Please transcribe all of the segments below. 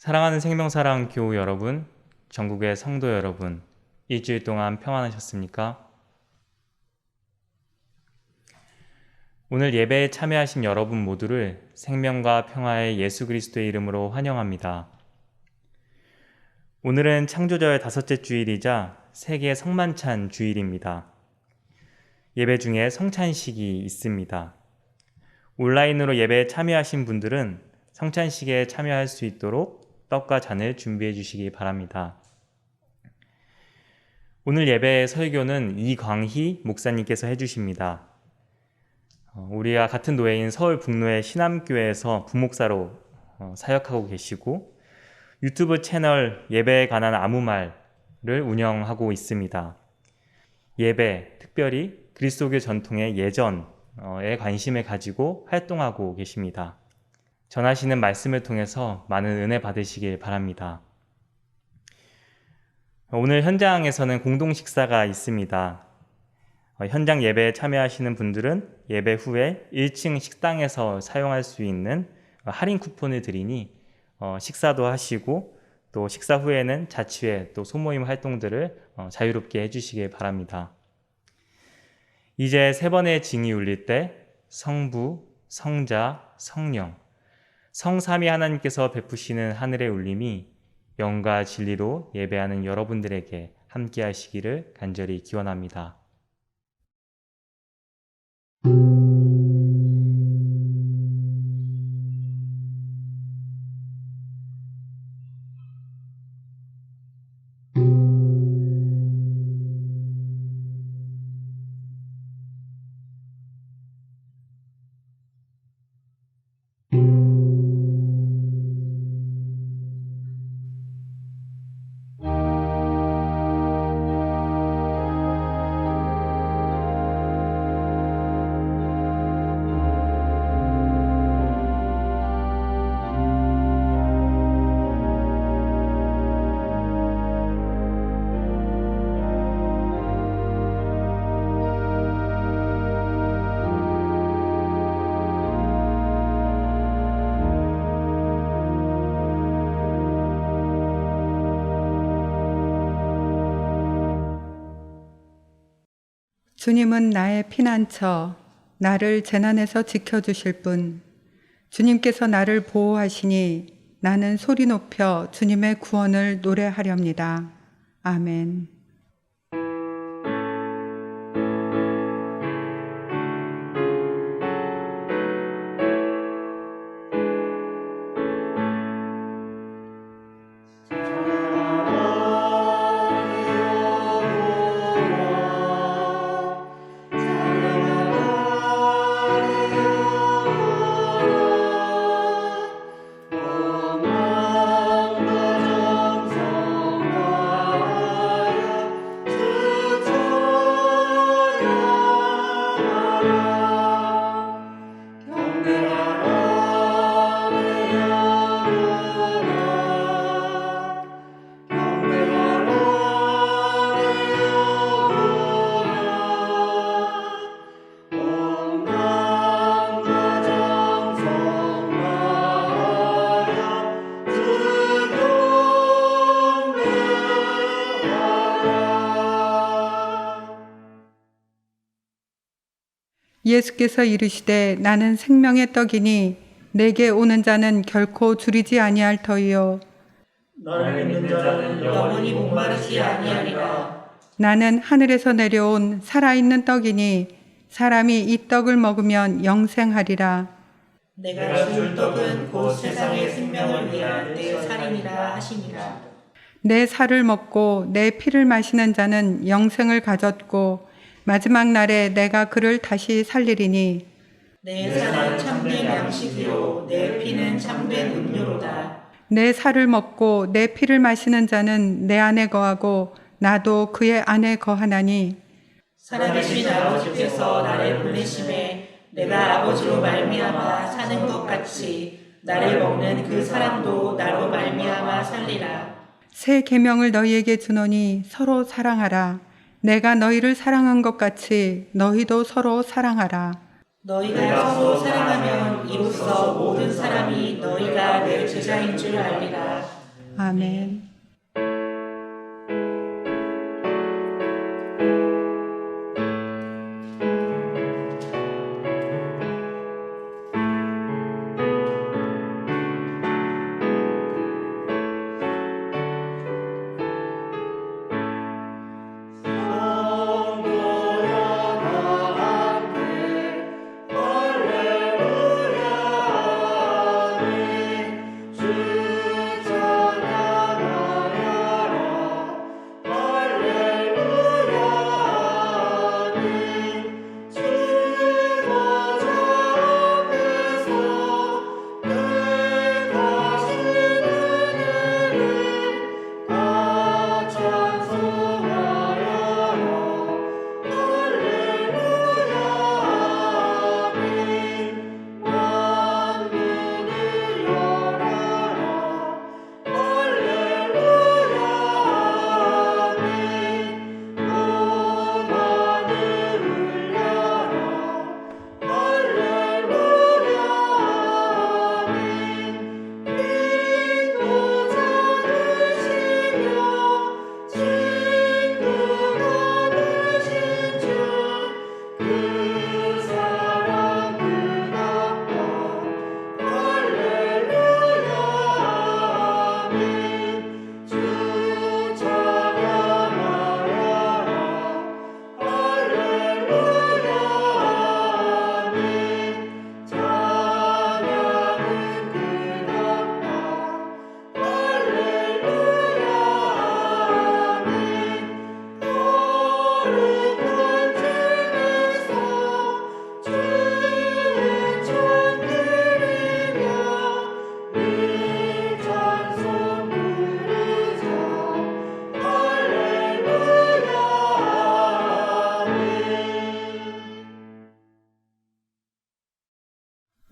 사랑하는 생명사랑교우 여러분, 전국의 성도 여러분, 일주일 동안 평안하셨습니까? 오늘 예배에 참여하신 여러분 모두를 생명과 평화의 예수 그리스도의 이름으로 환영합니다. 오늘은 창조절의 5째 주일이자 세계 성만찬 주일입니다. 예배 중에 성찬식이 있습니다. 온라인으로 예배에 참여하신 분들은 성찬식에 참여할 수 있도록 떡과 잔을 준비해 주시기 바랍니다. 오늘 예배의 설교는 이광희 목사님께서 해주십니다. 우리와 같은 노예인 서울 북로의 신암교회에서 부목사로 사역하고 계시고 유튜브 채널 예배에 관한 아무 말을 운영하고 있습니다. 예배, 특별히 그리스도교 전통의 예전에 관심을 가지고 활동하고 계십니다. 전하시는 말씀을 통해서 많은 은혜 받으시길 바랍니다. 오늘 현장에서는 공동 식사가 있습니다. 현장 예배에 참여하시는 분들은 예배 후에 1층 식당에서 사용할 수 있는 할인 쿠폰을 드리니 식사도 하시고 또 식사 후에는 자취회 또 소모임 활동들을 자유롭게 해주시길 바랍니다. 이제 3번의 징이 울릴 때 성부, 성자, 성령 성삼위 하나님께서 베푸시는 하늘의 울림이 영과 진리로 예배하는 여러분들에게 함께 하시기를 간절히 기원합니다. 주님은 나의 피난처, 나를 재난에서 지켜주실 분. 주님께서 나를 보호하시니 나는 소리 높여 주님의 구원을 노래하렵니다. 아멘. 예수께서 이르시되 나는 생명의 떡이니 내게 오는 자는 결코 줄이지 아니할 터이요 나를 믿는 자는 영원히 목마르지 아니하리라. 나는 하늘에서 내려온 살아있는 떡이니 사람이 이 떡을 먹으면 영생하리라. 내가 줄 떡은 곧 세상의 생명을 위한 내 살이니라 하시니라. 내 살을 먹고 내 피를 마시는 자는 영생을 가졌고 마지막 날에 내가 그를 다시 살리리니 내 살은 참된 양식이요 내 피는 참된 음료로다. 내 살을 먹고 내 피를 마시는 자는 내 안에 거하고 나도 그의 안에 거하나니 살아계신 아버지께서 나를 보내심에 내가 아버지로 말미암아 사는 것 같이 나를 먹는 그 사람도 나로 말미암아 살리라. 새 계명을 너희에게 주노니 서로 사랑하라. 내가 너희를 사랑한 것 같이 너희도 서로 사랑하라. 너희가 서로 사랑하면 이로써 모든 사람이 너희가 내 제자인 줄 알리라. 아멘.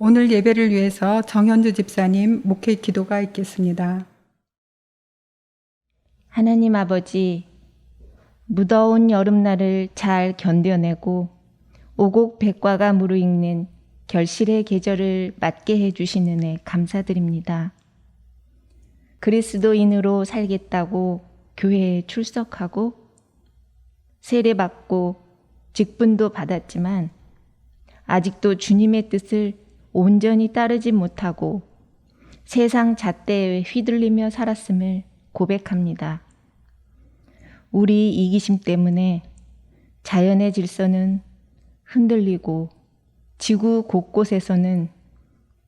오늘 예배를 위해서 정현주 집사님 목회 기도가 있겠습니다. 하나님 아버지, 무더운 여름날을 잘 견뎌내고 오곡백과가 무르익는 결실의 계절을 맞게 해주시는 애 감사드립니다. 그리스도인으로 살겠다고 교회에 출석하고 세례받고 직분도 받았지만 아직도 주님의 뜻을 온전히 따르지 못하고 세상 잣대에 휘둘리며 살았음을 고백합니다. 우리 이기심 때문에 자연의 질서는 흔들리고 지구 곳곳에서는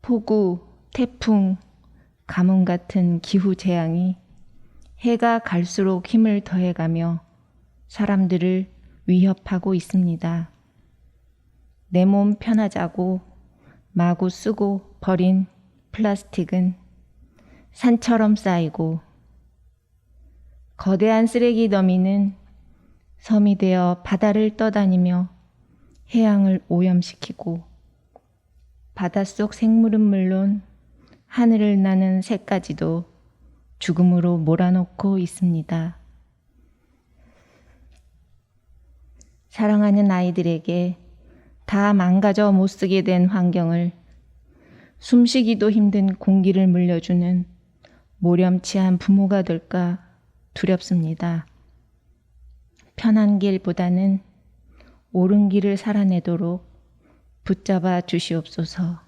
폭우, 태풍, 가뭄 같은 기후 재앙이 해가 갈수록 힘을 더해가며 사람들을 위협하고 있습니다. 내 몸 편하자고 마구 쓰고 버린 플라스틱은 산처럼 쌓이고 거대한 쓰레기 더미는 섬이 되어 바다를 떠다니며 해양을 오염시키고 바닷속 생물은 물론 하늘을 나는 새까지도 죽음으로 몰아넣고 있습니다. 사랑하는 아이들에게 다 망가져 못쓰게 된 환경을 숨쉬기도 힘든 공기를 물려주는 모렴치한 부모가 될까 두렵습니다. 편한 길보다는 옳은 길을 살아내도록 붙잡아 주시옵소서.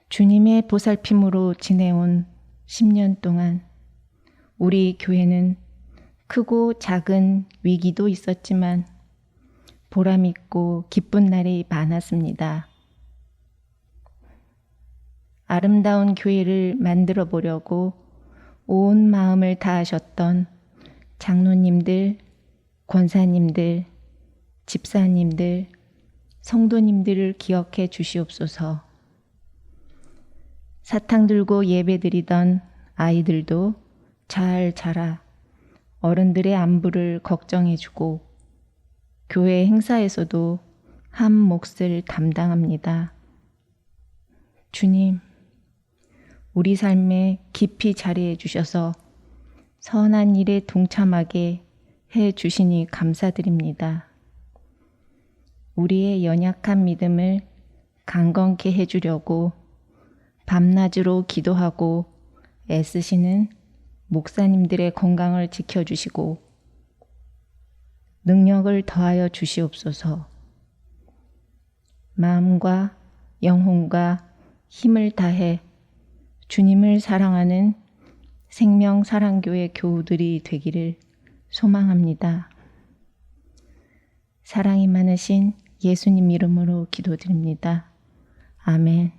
주님의 보살핌으로 지내온 10년 동안 우리 교회는 크고 작은 위기도 있었지만 보람있고 기쁜 날이 많았습니다. 아름다운 교회를 만들어 보려고 온 마음을 다하셨던 장로님들, 권사님들, 집사님들, 성도님들을 기억해 주시옵소서. 사탕 들고 예배드리던 아이들도 잘 자라 어른들의 안부를 걱정해 주고 교회 행사에서도 한 몫을 담당합니다. 주님, 우리 삶에 깊이 자리해 주셔서 선한 일에 동참하게 해 주시니 감사드립니다. 우리의 연약한 믿음을 강건케 해 주려고 밤낮으로 기도하고 애쓰시는 목사님들의 건강을 지켜주시고 능력을 더하여 주시옵소서. 마음과 영혼과 힘을 다해 주님을 사랑하는 생명사랑교회 교우들이 되기를 소망합니다. 사랑이 많으신 예수님 이름으로 기도드립니다. 아멘.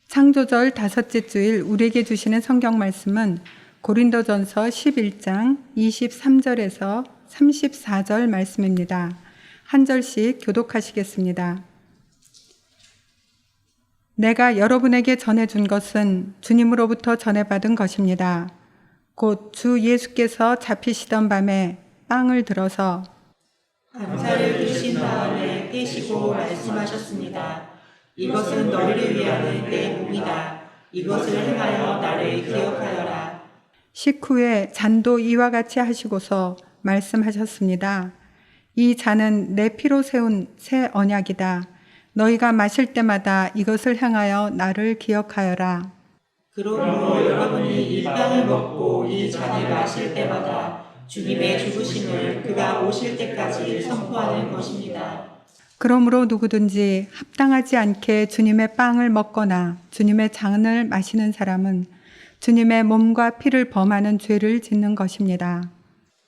창조절 다섯째 주일 우리에게 주시는 성경 말씀은 고린도전서 11장 23절에서 34절 말씀입니다. 한 절씩 교독하시겠습니다. 내가 여러분에게 전해준 것은 주님으로부터 전해받은 것입니다. 곧 주 예수께서 잡히시던 밤에 빵을 들어서 감사를 드신 다음에 떼시고 말씀하셨습니다. 이것은 너희를 위하는 내 몸이다. 이것을 행하여 나를 기억하여라. 식후에 잔도 이와 같이 하시고서 말씀하셨습니다. 이 잔은 내 피로 세운 새 언약이다. 너희가 마실 때마다 이것을 행하여 나를 기억하여라. 그러므로 여러분이 이 빵을 먹고 이 잔을 마실 때마다 주님의 죽으심을 그가 오실 때까지 선포하는 것입니다. 그러므로 누구든지 합당하지 않게 주님의 빵을 먹거나 주님의 잔을 마시는 사람은 주님의 몸과 피를 범하는 죄를 짓는 것입니다.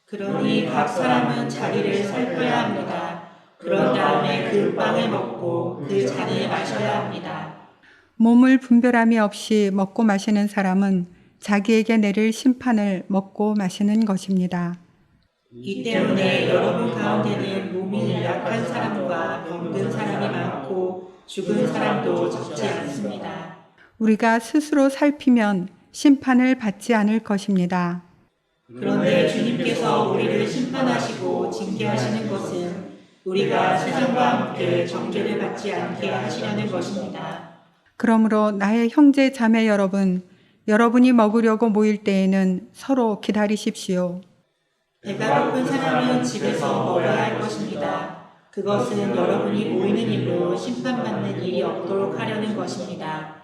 그러니 각 사람은 자기를 살펴야 합니다. 그런 다음에 그 빵을 먹고 그 잔을 마셔야 합니다. 몸을 분별함이 없이 먹고 마시는 사람은 자기에게 내릴 심판을 먹고 마시는 것입니다. 이 때문에 여러분 가운데는 몸이 약한 사람과 병든 사람이 많고 죽은 사람도 적지 않습니다. 우리가 스스로 살피면 심판을 받지 않을 것입니다. 그런데 주님께서 우리를 심판하시고 징계하시는 것은 우리가 세상과 함께 정죄를 받지 않게 하시려는 것입니다. 그러므로 나의 형제 자매 여러분, 여러분이 먹으려고 모일 때에는 서로 기다리십시오. 배가 고픈 사람은 집에서 먹어야 할 것입니다. 그것은 여러분이 모이는 일로 심판받는 일이 없도록 하려는 것입니다.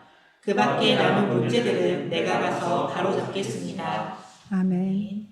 그 밖에 남은 문제들은 내가 가서 바로잡겠습니다. 아멘.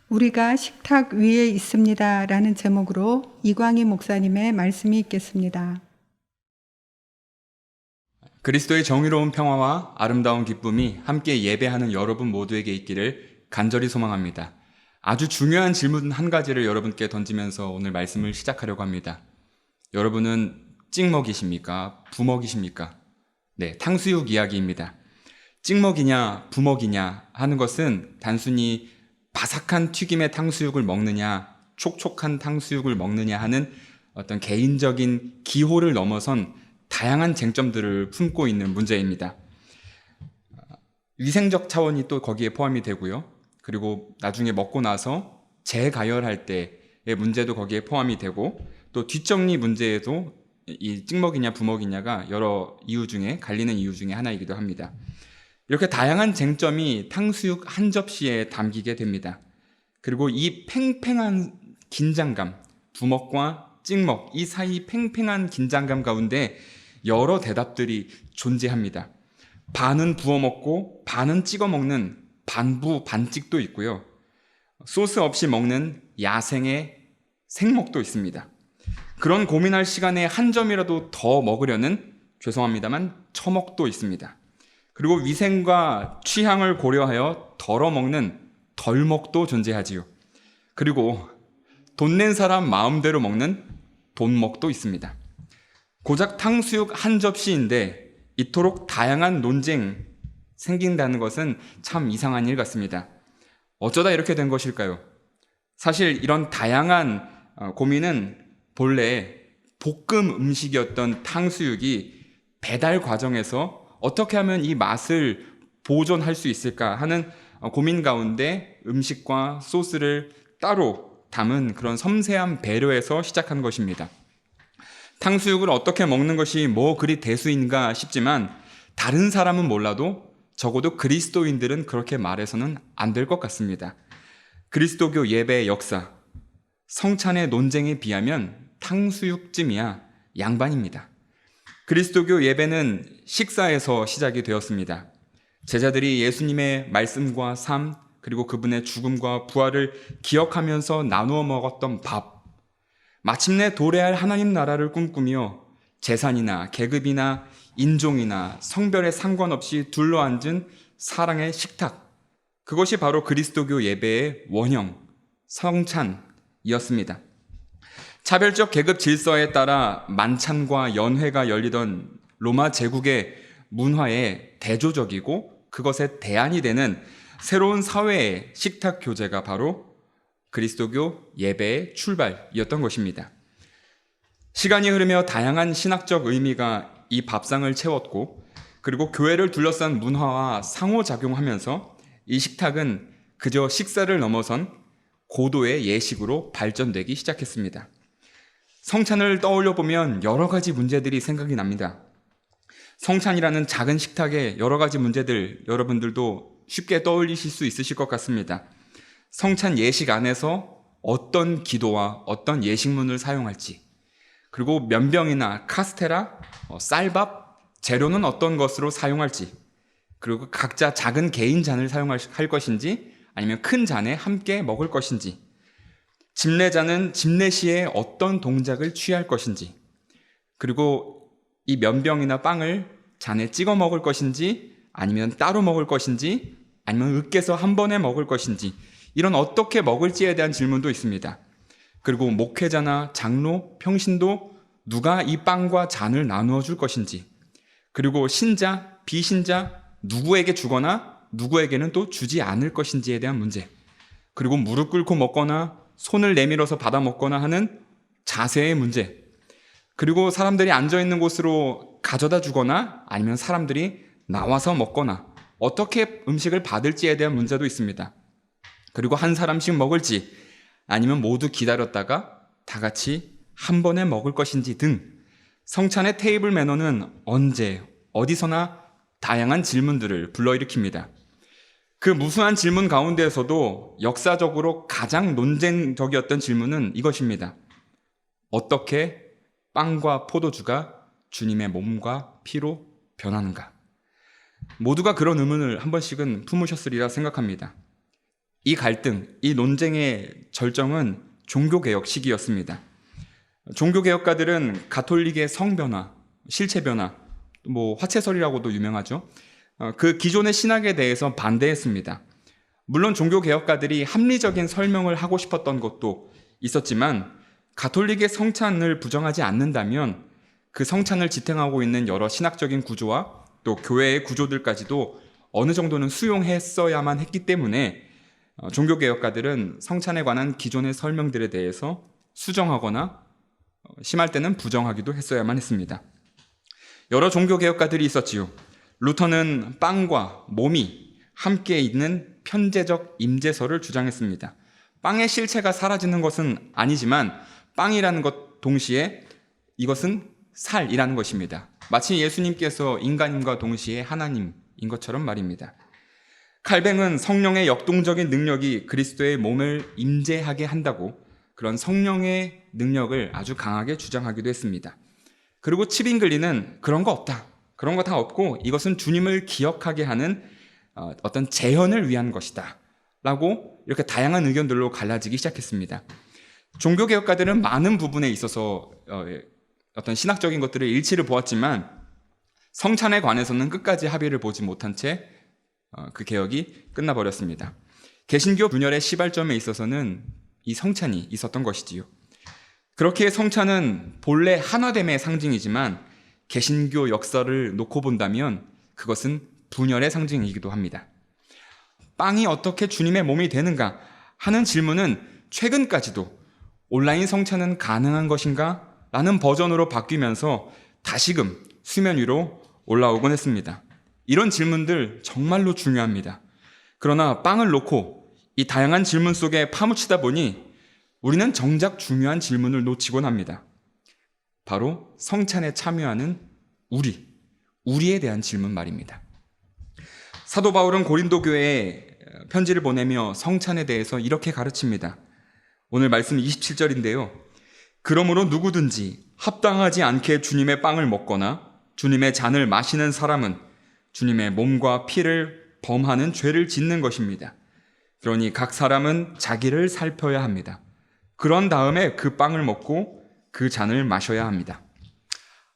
우리가 식탁 위에 있습니다 라는 제목으로 이광희 목사님의 말씀이 있겠습니다. 그리스도의 정의로운 평화와 아름다운 기쁨이 함께 예배하는 여러분 모두에게 있기를 간절히 소망합니다. 아주 중요한 질문 한 가지를 여러분께 던지면서 오늘 말씀을 시작하려고 합니다. 여러분은 찍먹이십니까? 부먹이십니까? 네, 탕수육 이야기입니다. 찍먹이냐 부먹이냐 하는 것은 단순히 바삭한 튀김의 탕수육을 먹느냐 촉촉한 탕수육을 먹느냐 하는 어떤 개인적인 기호를 넘어선 다양한 쟁점들을 품고 있는 문제입니다. 위생적 차원이 또 거기에 포함이 되고요. 그리고 나중에 먹고 나서 재가열할 때의 문제도 거기에 포함이 되고, 또 뒷정리 문제에도 이 찍먹이냐 부먹이냐가 여러 이유 중에 갈리는 이유 중에 하나이기도 합니다. 이렇게 다양한 쟁점이 탕수육 한 접시에 담기게 됩니다. 그리고 이 팽팽한 긴장감, 부먹과 찍먹, 이 사이 팽팽한 긴장감 가운데 여러 대답들이 존재합니다. 반은 부어 먹고 반은 찍어 먹는 반부 반찍도 있고요. 소스 없이 먹는 야생의 생먹도 있습니다. 그런 고민할 시간에 한 점이라도 더 먹으려는, 죄송합니다만, 처먹도 있습니다. 그리고 위생과 취향을 고려하여 덜어 먹는 덜먹도 존재하지요. 그리고 돈 낸 사람 마음대로 먹는 돈먹도 있습니다. 고작 탕수육 한 접시인데 이토록 다양한 논쟁 생긴다는 것은 참 이상한 일 같습니다. 어쩌다 이렇게 된 것일까요? 사실 이런 다양한 고민은 본래 볶음 음식이었던 탕수육이 배달 과정에서 어떻게 하면 이 맛을 보존할 수 있을까 하는 고민 가운데 음식과 소스를 따로 담은 그런 섬세한 배려에서 시작한 것입니다. 탕수육을 어떻게 먹는 것이 뭐 그리 대수인가 싶지만 다른 사람은 몰라도 적어도 그리스도인들은 그렇게 말해서는 안 될 것 같습니다. 그리스도교 예배의 역사, 성찬의 논쟁에 비하면 탕수육쯤이야 양반입니다. 그리스도교 예배는 식사에서 시작이 되었습니다. 제자들이 예수님의 말씀과 삶, 그리고 그분의 죽음과 부활을 기억하면서 나누어 먹었던 밥, 마침내 도래할 하나님 나라를 꿈꾸며 재산이나 계급이나 인종이나 성별에 상관없이 둘러앉은 사랑의 식탁, 그것이 바로 그리스도교 예배의 원형, 성찬이었습니다. 차별적 계급 질서에 따라 만찬과 연회가 열리던 로마 제국의 문화에 대조적이고 그것에 대안이 되는 새로운 사회의 식탁 교제가 바로 그리스도교 예배의 출발이었던 것입니다. 시간이 흐르며 다양한 신학적 의미가 이 밥상을 채웠고, 그리고 교회를 둘러싼 문화와 상호작용하면서 이 식탁은 그저 식사를 넘어선 고도의 예식으로 발전되기 시작했습니다. 성찬을 떠올려 보면 여러 가지 문제들이 생각이 납니다. 성찬이라는 작은 식탁에 여러 가지 문제들 여러분들도 쉽게 떠올리실 수 있으실 것 같습니다. 성찬 예식 안에서 어떤 기도와 어떤 예식문을 사용할지, 그리고 면병이나 카스테라, 쌀밥, 재료는 어떤 것으로 사용할지, 그리고 각자 작은 개인 잔을 사용할 것인지 아니면 큰 잔에 함께 먹을 것인지, 집례자는 집례 시에 어떤 동작을 취할 것인지, 그리고 이 면병이나 빵을 잔에 찍어 먹을 것인지 아니면 따로 먹을 것인지 아니면 으깨서 한 번에 먹을 것인지, 이런 어떻게 먹을지에 대한 질문도 있습니다. 그리고 목회자나 장로, 평신도 누가 이 빵과 잔을 나누어 줄 것인지, 그리고 신자, 비신자 누구에게 주거나 누구에게는 또 주지 않을 것인지에 대한 문제, 그리고 무릎 꿇고 먹거나 손을 내밀어서 받아 먹거나 하는 자세의 문제, 그리고 사람들이 앉아있는 곳으로 가져다 주거나 아니면 사람들이 나와서 먹거나 어떻게 음식을 받을지에 대한 문제도 있습니다. 그리고 한 사람씩 먹을지 아니면 모두 기다렸다가 다 같이 한 번에 먹을 것인지 등 성찬의 테이블 매너는 언제 어디서나 다양한 질문들을 불러일으킵니다. 그 무수한 질문 가운데에서도 역사적으로 가장 논쟁적이었던 질문은 이것입니다. 어떻게 빵과 포도주가 주님의 몸과 피로 변하는가? 모두가 그런 의문을 한 번씩은 품으셨으리라 생각합니다. 이 갈등, 이 논쟁의 절정은 종교개혁 시기였습니다. 종교개혁가들은 가톨릭의 성변화, 실체변화, 화채설이라고도 유명하죠. 그 기존의 신학에 대해서 반대했습니다. 물론 종교개혁가들이 합리적인 설명을 하고 싶었던 것도 있었지만 가톨릭의 성찬을 부정하지 않는다면 그 성찬을 지탱하고 있는 여러 신학적인 구조와 또 교회의 구조들까지도 어느 정도는 수용했어야만 했기 때문에 종교개혁가들은 성찬에 관한 기존의 설명들에 대해서 수정하거나 심할 때는 부정하기도 했어야만 했습니다. 여러 종교개혁가들이 있었지요. 루터는 빵과 몸이 함께 있는 편재적 임재설을 주장했습니다. 빵의 실체가 사라지는 것은 아니지만 빵이라는 것 동시에 이것은 살이라는 것입니다. 마치 예수님께서 인간임과 동시에 하나님인 것처럼 말입니다. 칼뱅은 성령의 역동적인 능력이 그리스도의 몸을 임재하게 한다고 그런 성령의 능력을 아주 강하게 주장하기도 했습니다. 그리고 칩잉글리는 그런 거 없다. 그런 거 다 없고 이것은 주님을 기억하게 하는 어떤 재현을 위한 것이다. 라고 이렇게 다양한 의견들로 갈라지기 시작했습니다. 종교개혁가들은 많은 부분에 있어서 어떤 신학적인 것들을 일치를 보았지만 성찬에 관해서는 끝까지 합의를 보지 못한 채 그 개혁이 끝나버렸습니다. 개신교 분열의 시발점에 있어서는 이 성찬이 있었던 것이지요. 그렇게 성찬은 본래 하나됨의 상징이지만 개신교 역사를 놓고 본다면 그것은 분열의 상징이기도 합니다. 빵이 어떻게 주님의 몸이 되는가 하는 질문은 최근까지도 온라인 성찬은 가능한 것인가? 라는 버전으로 바뀌면서 다시금 수면 위로 올라오곤 했습니다. 이런 질문들 정말로 중요합니다. 그러나 빵을 놓고 이 다양한 질문 속에 파묻히다 보니 우리는 정작 중요한 질문을 놓치곤 합니다. 바로 성찬에 참여하는 우리에 대한 질문 말입니다. 사도 바울은 고린도 교회에 편지를 보내며 성찬에 대해서 이렇게 가르칩니다. 오늘 말씀 27절인데요. 그러므로 누구든지 합당하지 않게 주님의 빵을 먹거나 주님의 잔을 마시는 사람은 주님의 몸과 피를 범하는 죄를 짓는 것입니다. 그러니 각 사람은 자기를 살펴야 합니다. 그런 다음에 그 빵을 먹고 그 잔을 마셔야 합니다.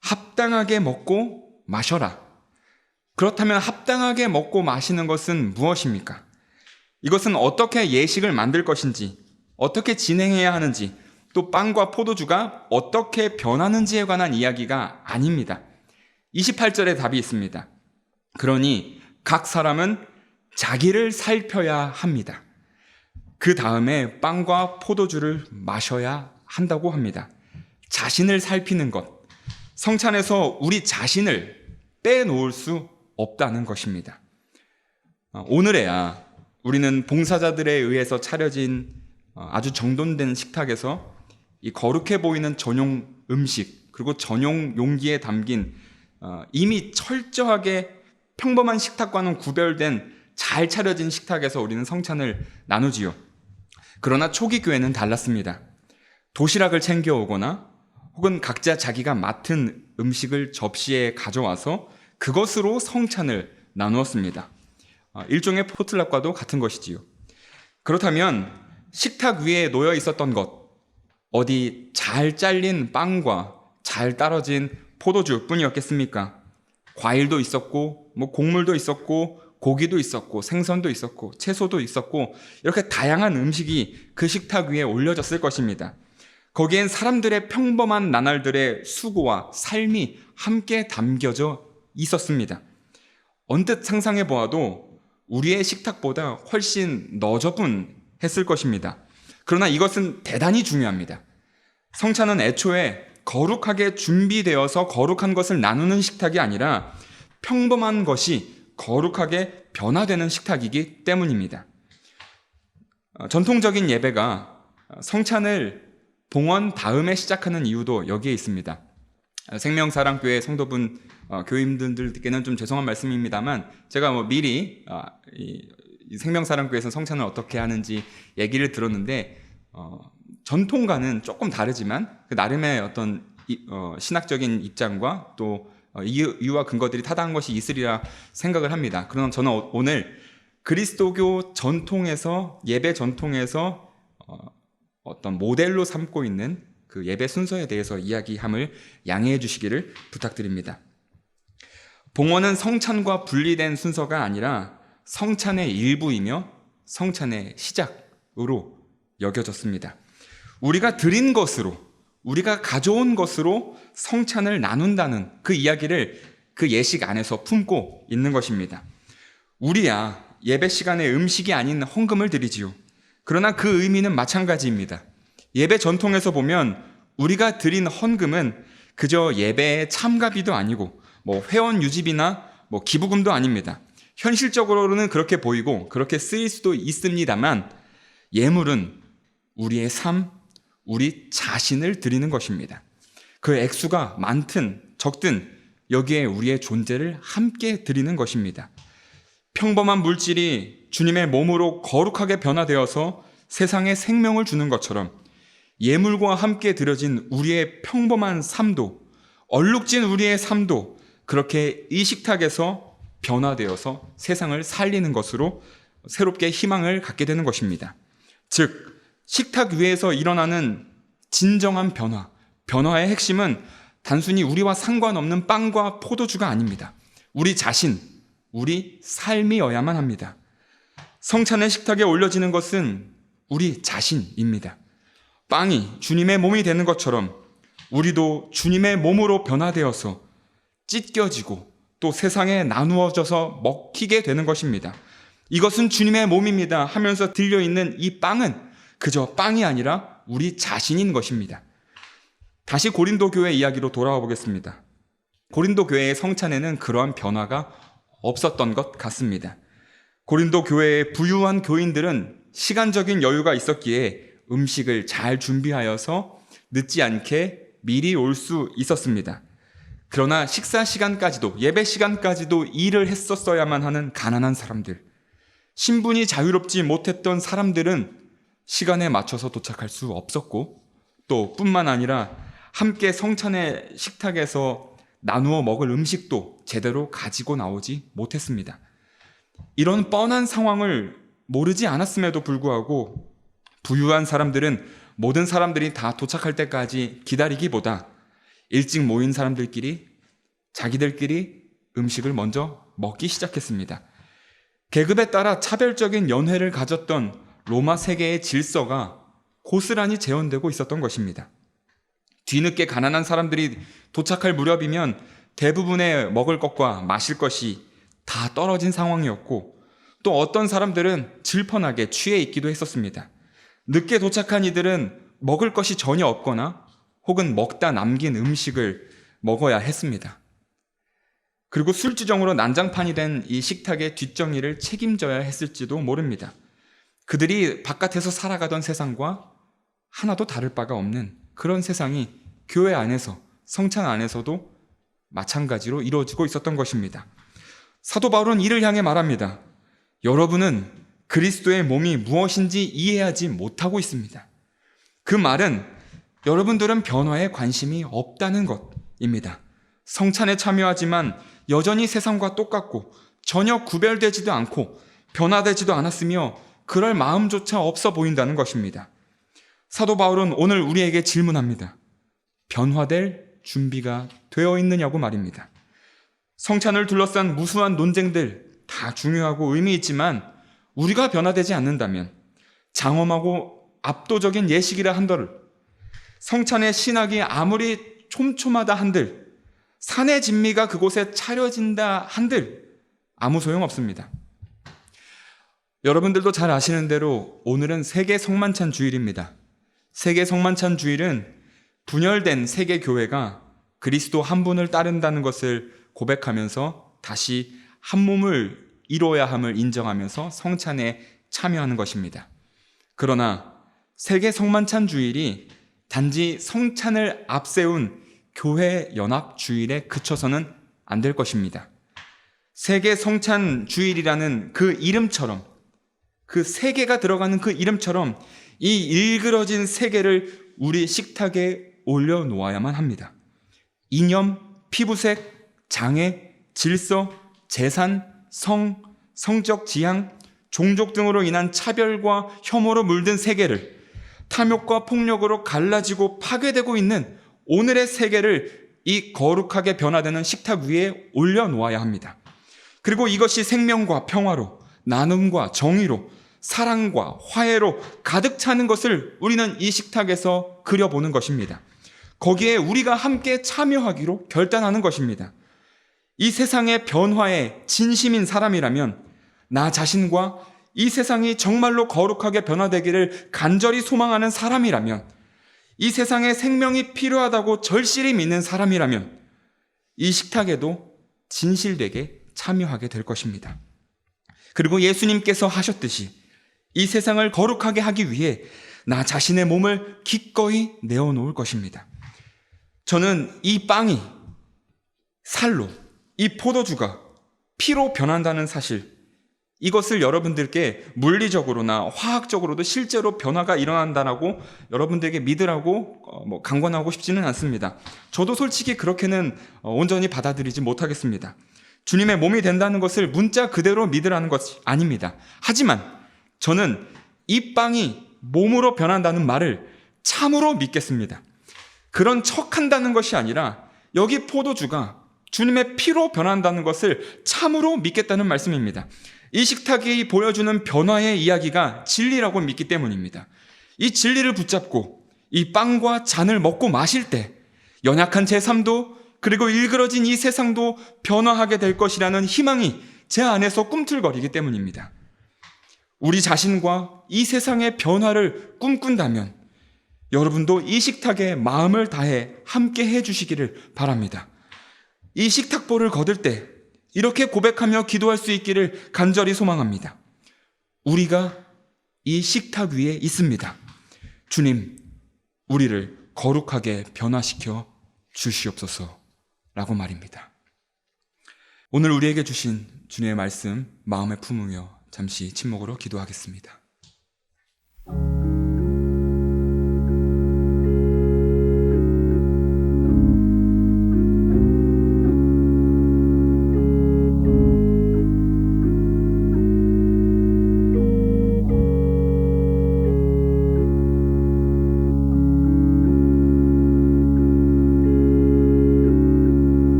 합당하게 먹고 마셔라. 그렇다면 합당하게 먹고 마시는 것은 무엇입니까? 이것은 어떻게 예식을 만들 것인지, 어떻게 진행해야 하는지, 또 빵과 포도주가 어떻게 변하는지에 관한 이야기가 아닙니다. 28절에 답이 있습니다. 그러니 각 사람은 자기를 살펴야 합니다. 그 다음에 빵과 포도주를 마셔야 한다고 합니다. 자신을 살피는 것, 성찬에서 우리 자신을 빼놓을 수 없다는 것입니다. 오늘에야 우리는 봉사자들에 의해서 차려진 아주 정돈된 식탁에서 이 거룩해 보이는 전용 음식 그리고 전용 용기에 담긴 이미 철저하게 평범한 식탁과는 구별된 잘 차려진 식탁에서 우리는 성찬을 나누지요. 그러나 초기 교회는 달랐습니다. 도시락을 챙겨오거나 혹은 각자 자기가 맡은 음식을 접시에 가져와서 그것으로 성찬을 나누었습니다. 일종의 포틀락과도 같은 것이지요. 그렇다면 식탁 위에 놓여 있었던 것, 어디 잘 잘린 빵과 잘 따라진 포도주 뿐이었겠습니까? 과일도 있었고, 곡물도 있었고, 고기도 있었고, 생선도 있었고, 채소도 있었고, 이렇게 다양한 음식이 그 식탁 위에 올려졌을 것입니다. 거기엔 사람들의 평범한 나날들의 수고와 삶이 함께 담겨져 있었습니다. 언뜻 상상해 보아도 우리의 식탁보다 훨씬 너저분했을 것입니다. 그러나 이것은 대단히 중요합니다. 성찬은 애초에 거룩하게 준비되어서 거룩한 것을 나누는 식탁이 아니라 평범한 것이 거룩하게 변화되는 식탁이기 때문입니다. 전통적인 예배가 성찬을 봉헌 다음에 시작하는 이유도 여기에 있습니다. 생명사랑교회 성도분 교인들께는 좀 죄송한 말씀입니다만 제가 미리 이 생명사랑교회에서 성찬을 어떻게 하는지 얘기를 들었는데 전통과는 조금 다르지만 그 나름의 어떤 신학적인 입장과 또 이유와 근거들이 타당한 것이 있으리라 생각을 합니다. 그러나 저는 오늘 그리스도교 전통에서 예배 전통에서 어떤 모델로 삼고 있는 그 예배 순서에 대해서 이야기함을 양해해 주시기를 부탁드립니다. 봉헌은 성찬과 분리된 순서가 아니라 성찬의 일부이며 성찬의 시작으로 여겨졌습니다. 우리가 드린 것으로, 우리가 가져온 것으로 성찬을 나눈다는 그 이야기를 그 예식 안에서 품고 있는 것입니다. 우리야 예배 시간에 음식이 아닌 헌금을 드리지요. 그러나 그 의미는 마찬가지입니다. 예배 전통에서 보면 우리가 드린 헌금은 그저 예배의 참가비도 아니고 회원 유지비나 기부금도 아닙니다. 현실적으로는 그렇게 보이고 그렇게 쓰일 수도 있습니다만 예물은 우리의 삶, 우리 자신을 드리는 것입니다. 그 액수가 많든 적든 여기에 우리의 존재를 함께 드리는 것입니다. 평범한 물질이 주님의 몸으로 거룩하게 변화되어서 세상에 생명을 주는 것처럼 예물과 함께 드려진 우리의 평범한 삶도, 얼룩진 우리의 삶도 그렇게 이 식탁에서 변화되어서 세상을 살리는 것으로 새롭게 희망을 갖게 되는 것입니다. 즉, 식탁 위에서 일어나는 진정한 변화의 핵심은 단순히 우리와 상관없는 빵과 포도주가 아닙니다. 우리 자신, 우리 삶이어야만 합니다. 성찬의 식탁에 올려지는 것은 우리 자신입니다. 빵이 주님의 몸이 되는 것처럼 우리도 주님의 몸으로 변화되어서 찢겨지고 또 세상에 나누어져서 먹히게 되는 것입니다. 이것은 주님의 몸입니다 하면서 들려있는 이 빵은 그저 빵이 아니라 우리 자신인 것입니다. 다시 고린도 교회 이야기로 돌아와 보겠습니다. 고린도 교회의 성찬에는 그러한 변화가 없었던 것 같습니다. 고린도 교회의 부유한 교인들은 시간적인 여유가 있었기에 음식을 잘 준비하여서 늦지 않게 미리 올 수 있었습니다. 그러나 식사 시간까지도, 예배 시간까지도 일을 했었어야만 하는 가난한 사람들, 신분이 자유롭지 못했던 사람들은 시간에 맞춰서 도착할 수 없었고 또 뿐만 아니라 함께 성찬의 식탁에서 나누어 먹을 음식도 제대로 가지고 나오지 못했습니다. 이런 뻔한 상황을 모르지 않았음에도 불구하고 부유한 사람들은 모든 사람들이 다 도착할 때까지 기다리기보다 일찍 모인 사람들끼리 자기들끼리 음식을 먼저 먹기 시작했습니다. 계급에 따라 차별적인 연회를 가졌던 로마 세계의 질서가 고스란히 재현되고 있었던 것입니다. 뒤늦게 가난한 사람들이 도착할 무렵이면 대부분의 먹을 것과 마실 것이 다 떨어진 상황이었고 또 어떤 사람들은 질펀하게 취해 있기도 했었습니다. 늦게 도착한 이들은 먹을 것이 전혀 없거나 혹은 먹다 남긴 음식을 먹어야 했습니다. 그리고 술주정으로 난장판이 된 이 식탁의 뒷정리를 책임져야 했을지도 모릅니다. 그들이 바깥에서 살아가던 세상과 하나도 다를 바가 없는 그런 세상이 교회 안에서, 성찬 안에서도 마찬가지로 이루어지고 있었던 것입니다. 사도 바울은 이를 향해 말합니다. 여러분은 그리스도의 몸이 무엇인지 이해하지 못하고 있습니다. 그 말은 여러분들은 변화에 관심이 없다는 것입니다. 성찬에 참여하지만 여전히 세상과 똑같고 전혀 구별되지도 않고 변화되지도 않았으며 그럴 마음조차 없어 보인다는 것입니다. 사도 바울은 오늘 우리에게 질문합니다. 변화될 준비가 되어 있느냐고 말입니다. 성찬을 둘러싼 무수한 논쟁들 다 중요하고 의미 있지만 우리가 변화되지 않는다면 장엄하고 압도적인 예식이라 한들, 성찬의 신학이 아무리 촘촘하다 한들, 산의 진미가 그곳에 차려진다 한들 아무 소용없습니다. 여러분들도 잘 아시는 대로 오늘은 세계 성만찬 주일입니다. 세계 성만찬 주일은 분열된 세계 교회가 그리스도 한 분을 따른다는 것을 고백하면서 다시 한 몸을 이루어야 함을 인정하면서 성찬에 참여하는 것입니다. 그러나 세계 성만찬 주일이 단지 성찬을 앞세운 교회 연합 주일에 그쳐서는 안 될 것입니다. 세계 성찬 주일이라는 그 이름처럼, 그 세계가 들어가는 그 이름처럼 이 일그러진 세계를 우리 식탁에 올려놓아야만 합니다. 이념, 피부색, 장애, 질서, 재산, 성, 성적 지향, 종족 등으로 인한 차별과 혐오로 물든 세계를, 탐욕과 폭력으로 갈라지고 파괴되고 있는 오늘의 세계를 이 거룩하게 변화되는 식탁 위에 올려놓아야 합니다. 그리고 이것이 생명과 평화로, 나눔과 정의로, 사랑과 화해로 가득 차는 것을 우리는 이 식탁에서 그려보는 것입니다. 거기에 우리가 함께 참여하기로 결단하는 것입니다. 이 세상의 변화에 진심인 사람이라면 나 자신과 이 세상이 정말로 거룩하게 변화되기를 간절히 소망하는 사람이라면, 이 세상에 생명이 필요하다고 절실히 믿는 사람이라면 이 식탁에도 진실되게 참여하게 될 것입니다. 그리고 예수님께서 하셨듯이 이 세상을 거룩하게 하기 위해 나 자신의 몸을 기꺼이 내어놓을 것입니다. 저는 이 빵이 살로, 이 포도주가 피로 변한다는 사실, 이것을 여러분들께 물리적으로나 화학적으로도 실제로 변화가 일어난다라고 여러분들에게 믿으라고 강권하고 싶지는 않습니다. 저도 솔직히 그렇게는 온전히 받아들이지 못하겠습니다. 주님의 몸이 된다는 것을 문자 그대로 믿으라는 것이 아닙니다. 하지만 저는 이 빵이 몸으로 변한다는 말을 참으로 믿겠습니다. 그런 척한다는 것이 아니라 여기 포도주가 주님의 피로 변한다는 것을 참으로 믿겠다는 말씀입니다. 이 식탁이 보여주는 변화의 이야기가 진리라고 믿기 때문입니다. 이 진리를 붙잡고 이 빵과 잔을 먹고 마실 때 연약한 제 삶도, 그리고 일그러진 이 세상도 변화하게 될 것이라는 희망이 제 안에서 꿈틀거리기 때문입니다. 우리 자신과 이 세상의 변화를 꿈꾼다면 여러분도 이 식탁에 마음을 다해 함께 해주시기를 바랍니다. 이 식탁보를 거둘 때 이렇게 고백하며 기도할 수 있기를 간절히 소망합니다. 우리가 이 식탁 위에 있습니다. 주님, 우리를 거룩하게 변화시켜 주시옵소서 라고 말입니다. 오늘 우리에게 주신 주님의 말씀 마음에 품으며 잠시 침묵으로 기도하겠습니다.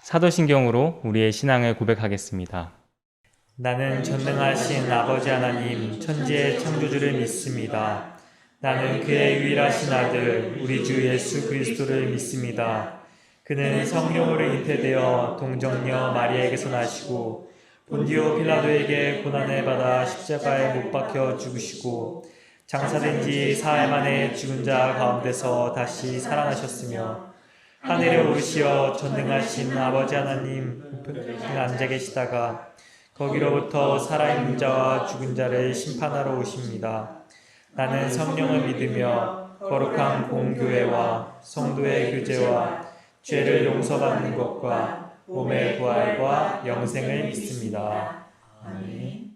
사도신경으로 우리의 신앙을 고백하겠습니다. 나는 전능하신 아버지 하나님 천지의 창조주를 믿습니다. 나는 그의 유일하신 아들 우리 주 예수 그리스도를 믿습니다. 그는 성령으로 잉태되어 동정녀 마리아에게서 나시고 본디오 필라도에게 고난을 받아 십자가에 못 박혀 죽으시고 장사된 지 사흘 만에 죽은 자 가운데서 다시 살아나셨으며 하늘에 오르시어 전능하신 아버지 하나님 우편에 앉아 계시다가 거기로부터 살아있는 자와 죽은 자를 심판하러 오십니다. 나는 성령을 믿으며 거룩한 공교회와 성도의 교제와 죄를 용서받는 것과 몸의 부활과 영생을 믿습니다. 아멘.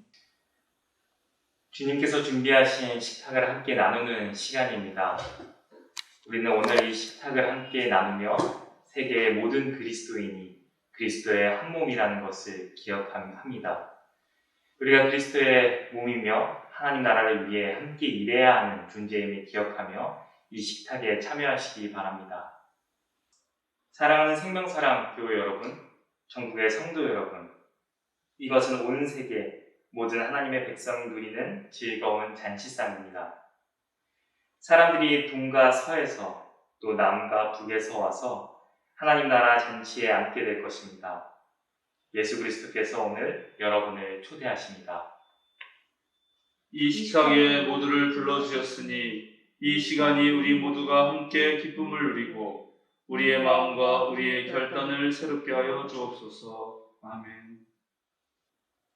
주님께서 준비하신 식탁을 함께 나누는 시간입니다. 우리는 오늘 이 식탁을 함께 나누며 세계의 모든 그리스도인이 그리스도의 한 몸이라는 것을 기억합니다. 우리가 그리스도의 몸이며 하나님 나라를 위해 함께 일해야 하는 존재임을 기억하며 이 식탁에 참여하시기 바랍니다. 사랑하는 생명사랑 교회 여러분, 전국의 성도 여러분, 이것은 온 세계 모든 하나님의 백성이 누리는 즐거운 잔치상입니다. 사람들이 동과 서에서 또 남과 북에서 와서 하나님 나라 잔치에 앉게 될 것입니다. 예수 그리스도께서 오늘 여러분을 초대하십니다. 이 식탁에 모두를 불러주셨으니 이 시간이 우리 모두가 함께 기쁨을 누리고 우리의 마음과 우리의 결단을 새롭게 하여 주옵소서. 아멘.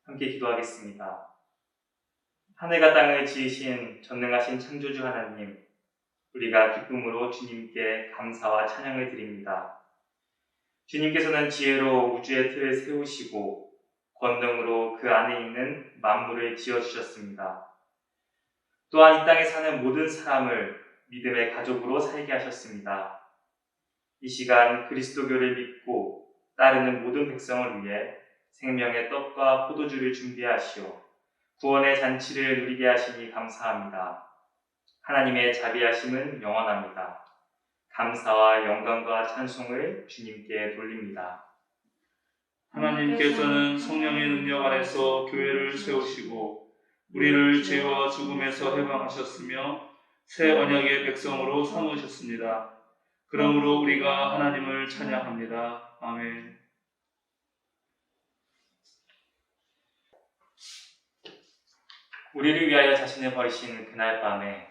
함께 기도하겠습니다. 하늘과 땅을 지으신 전능하신 창조주 하나님, 우리가 기쁨으로 주님께 감사와 찬양을 드립니다. 주님께서는 지혜로 우주의 틀을 세우시고 권능으로 그 안에 있는 만물을 지어주셨습니다. 또한 이 땅에 사는 모든 사람을 믿음의 가족으로 살게 하셨습니다. 이 시간 그리스도교를 믿고 따르는 모든 백성을 위해 생명의 떡과 포도주를 준비하시오 구원의 잔치를 누리게 하시니 감사합니다. 하나님의 자비하심은 영원합니다. 감사와 영광과 찬송을 주님께 돌립니다. 하나님께서는 성령의 능력 안에서 교회를 세우시고 우리를 죄와 죽음에서 해방하셨으며 새 언약의 백성으로 삼으셨습니다. 그러므로 우리가 하나님을 찬양합니다. 아멘. 우리를 위하여 자신을 버리신 그날 밤에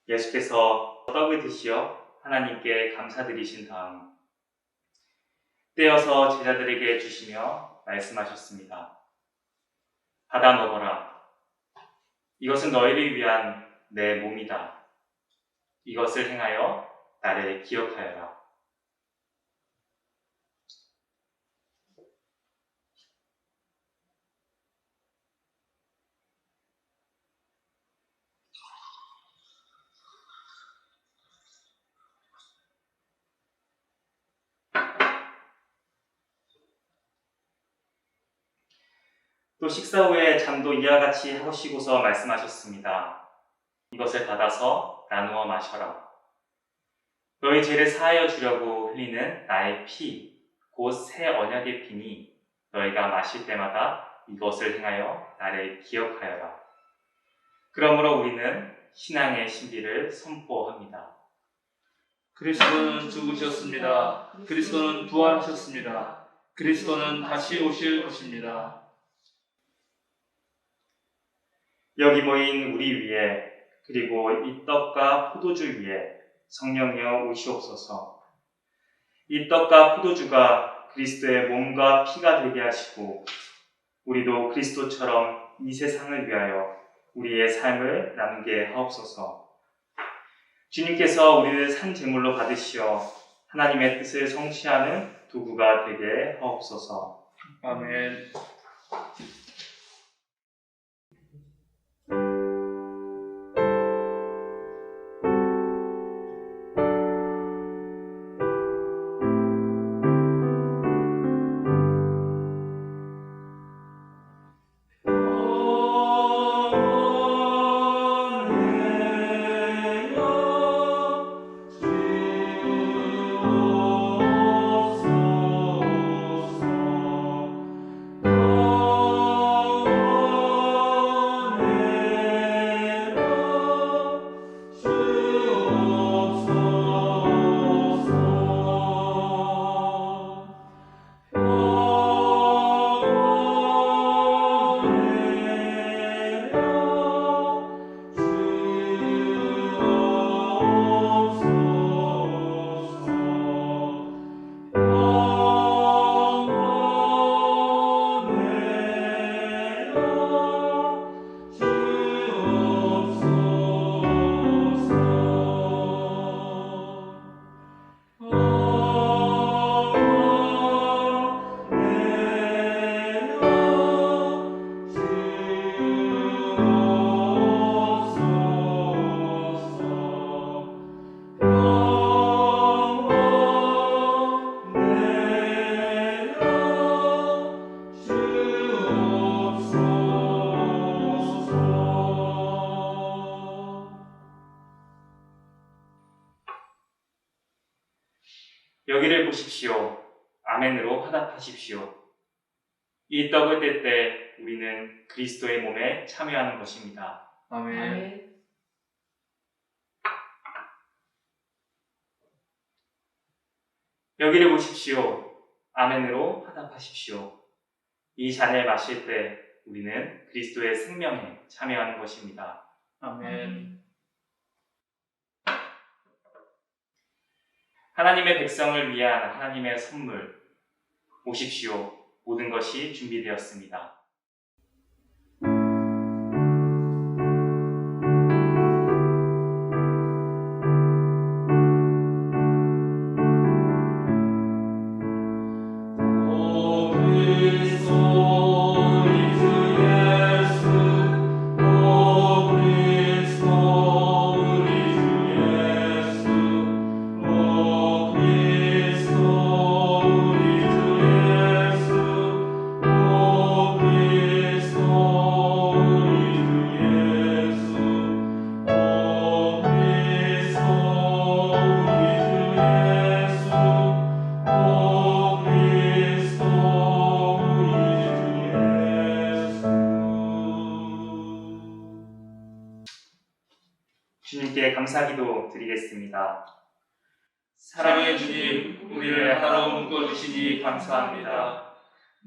예수께서 떡을 드시어 하나님께 감사드리신 다음 떼어서 제자들에게 주시며 말씀하셨습니다. 받아 먹어라. 이것은 너희를 위한 내 몸이다. 이것을 행하여 나를 기억하여라. 또 식사 후에 잔도 이와 같이 하시고서 말씀하셨습니다. 이것을 받아서 나누어 마셔라. 너희 죄를 사하여 주려고 흘리는 나의 피, 곧 새 언약의 피니 너희가 마실 때마다 이것을 행하여 나를 기억하여라. 그러므로 우리는 신앙의 신비를 선포합니다. 그리스도는 죽으셨습니다. 그리스도는 부활하셨습니다. 그리스도는 다시 오실 것입니다. 여기 모인 우리 위에 그리고 이 떡과 포도주 위에 성령이여 오시옵소서. 이 떡과 포도주가 그리스도의 몸과 피가 되게 하시고 우리도 그리스도처럼 이 세상을 위하여 우리의 삶을 나누게 하옵소서. 주님께서 우리를 산 제물로 받으시어 하나님의 뜻을 성취하는 도구가 되게 하옵소서. 아멘. 여기를 보십시오. 아멘으로 화답하십시오. 이 떡을 뗄 때 우리는 그리스도의 몸에 참여하는 것입니다. 아멘. 여기를 보십시오. 아멘으로 화답하십시오. 이 잔을 마실 때 우리는 그리스도의 생명에 참여하는 것입니다. 아멘. 하나님의 백성을 위한 하나님의 선물, 오십시오. 모든 것이 준비되었습니다. 주님께 감사기도 드리겠습니다. 사랑의 주님, 우리를 하나로 묶어주시니 감사합니다.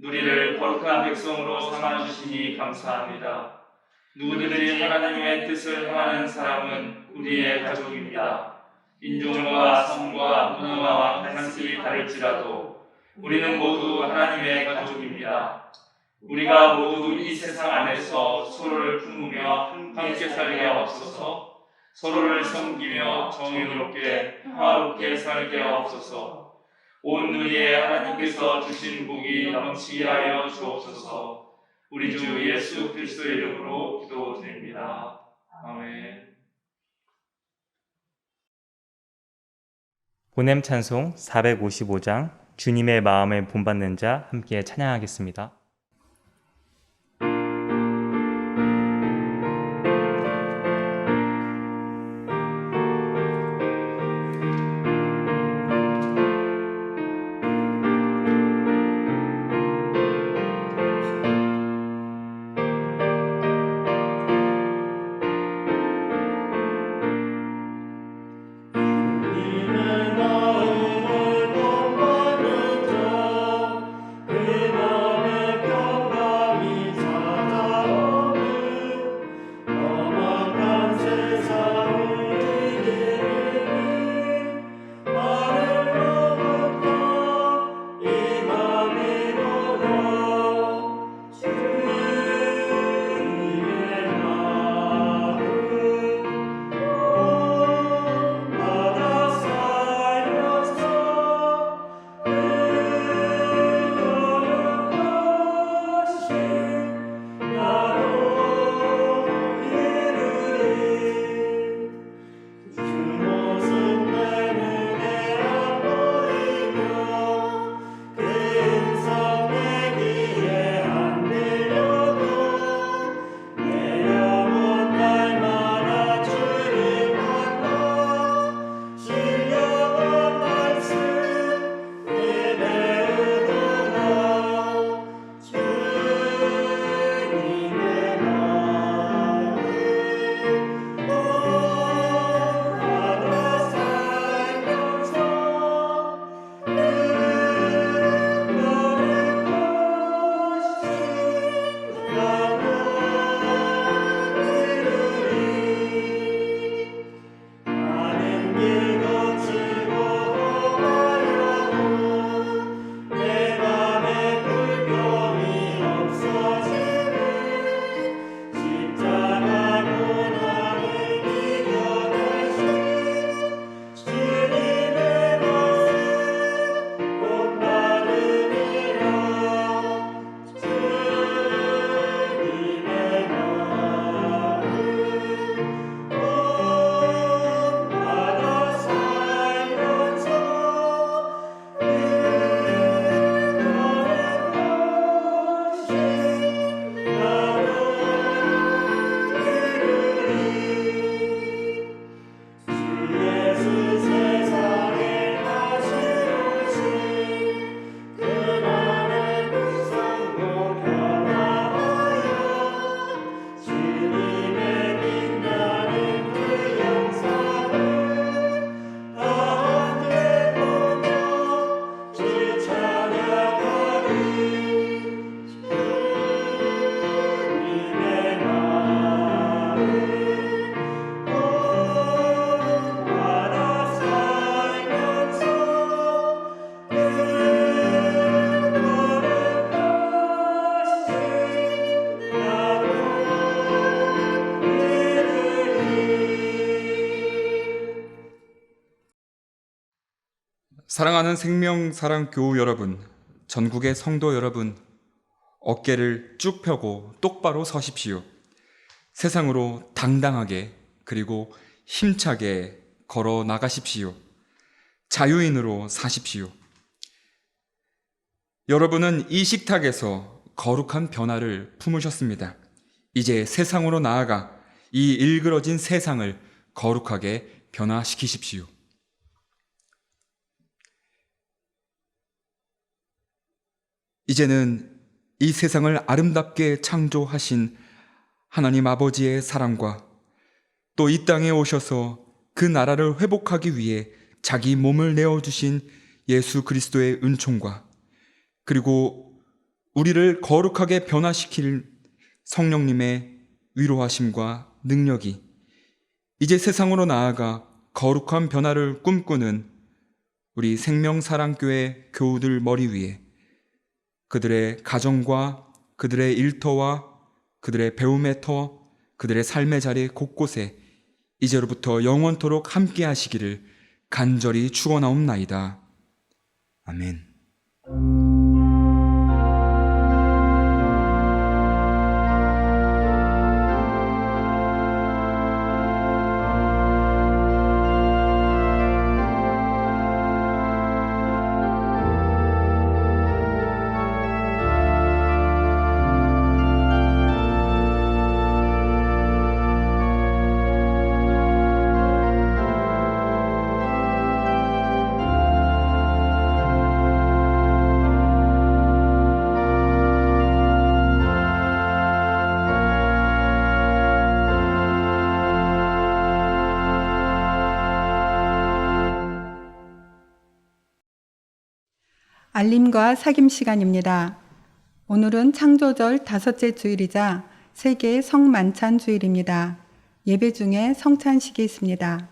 우리를 거룩한 백성으로 삼아주시니 감사합니다. 누구든지 하나님의 뜻을 행하는 사람은 우리의 가족입니다. 인종과 성과 문화와 간습이 다를지라도 우리는 모두 하나님의 가족입니다. 우리가 모두 이 세상 안에서 서로를 품으며 함께 살게 하옵소서. 서로를 섬기며 정의롭게 평화롭게 살게 하옵소서. 온 누리에 하나님께서 주신 복이 넘치게 하여 주옵소서. 우리 주 예수 그리스도의 이름으로 기도드립니다. 아멘. 보냄 찬송 455장 주님의 마음을 본받는 자 함께 찬양하겠습니다. 주님의 마음을 본받는 자, 그 마음에 사랑하는 생명사랑교우 여러분, 전국의 성도 여러분, 어깨를 쭉 펴고 똑바로 서십시오. 세상으로 당당하게 그리고 힘차게 걸어 나가십시오. 자유인으로 사십시오. 여러분은 이 식탁에서 거룩한 변화를 품으셨습니다. 이제 세상으로 나아가 이 일그러진 세상을 거룩하게 변화시키십시오. 이제는 이 세상을 아름답게 창조하신 하나님 아버지의 사랑과 또 이 땅에 오셔서 그 나라를 회복하기 위해 자기 몸을 내어주신 예수 그리스도의 은총과 그리고 우리를 거룩하게 변화시킬 성령님의 위로하심과 능력이 이제 세상으로 나아가 거룩한 변화를 꿈꾸는 우리 생명사랑교회 교우들 머리 위에 그들의 가정과 그들의 일터와 그들의 배움의 터, 그들의 삶의 자리 곳곳에 이제로부터 영원토록 함께 하시기를 간절히 축원하옵나이다. 아멘. 알림과 사귐 시간입니다. 오늘은 창조절 5째 주일이자 세계 성만찬 주일입니다. 예배 중에 성찬식이 있습니다.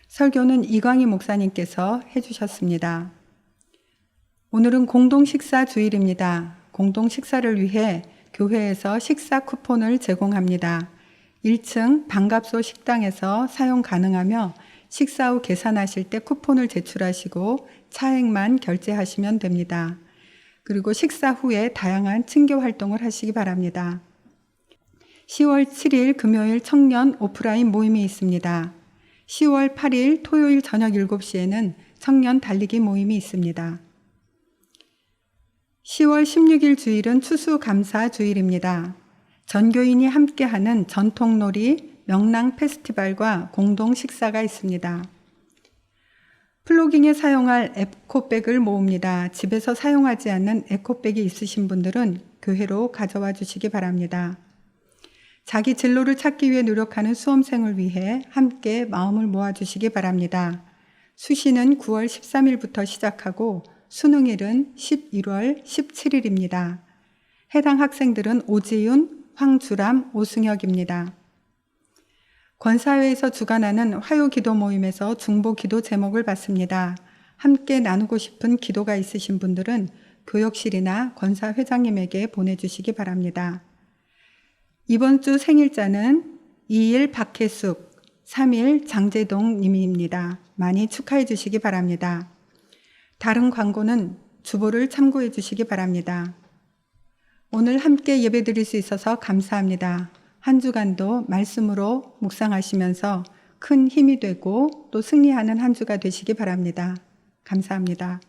설교는 이광희 목사님께서 해주셨습니다. 오늘은 공동식사 주일입니다. 공동식사를 위해 교회에서 식사 쿠폰을 제공합니다. 1층 반갑소 식당에서 사용 가능하며 식사 후 계산하실 때 쿠폰을 제출하시고 차액만 결제하시면 됩니다. 그리고 식사 후에 다양한 친교 활동을 하시기 바랍니다. 10월 7일 금요일 청년 오프라인 모임이 있습니다. 10월 8일 토요일 저녁 7시에는 청년 달리기 모임이 있습니다. 10월 16일 주일은 추수감사 주일입니다. 전교인이 함께하는 전통놀이 명랑 페스티벌과 공동 식사가 있습니다. 플로깅에 사용할 에코백을 모읍니다. 집에서 사용하지 않는 에코백이 있으신 분들은 교회로 가져와 주시기 바랍니다. 자기 진로를 찾기 위해 노력하는 수험생을 위해 함께 마음을 모아주시기 바랍니다. 수시는 9월 13일부터 시작하고 수능일은 11월 17일입니다. 해당 학생들은 오지윤, 황주람, 오승혁입니다. 권사회에서 주관하는 화요 기도 모임에서 중보 기도 제목을 받습니다. 함께 나누고 싶은 기도가 있으신 분들은 교역실이나 권사 회장님에게 보내주시기 바랍니다. 이번 주 생일자는 2일 박혜숙, 3일 장재동 님입니다. 많이 축하해 주시기 바랍니다. 다른 광고는 주보를 참고해 주시기 바랍니다. 오늘 함께 예배드릴 수 있어서 감사합니다. 한 주간도 말씀으로 묵상하시면서 큰 힘이 되고 또 승리하는 한 주가 되시기 바랍니다. 감사합니다.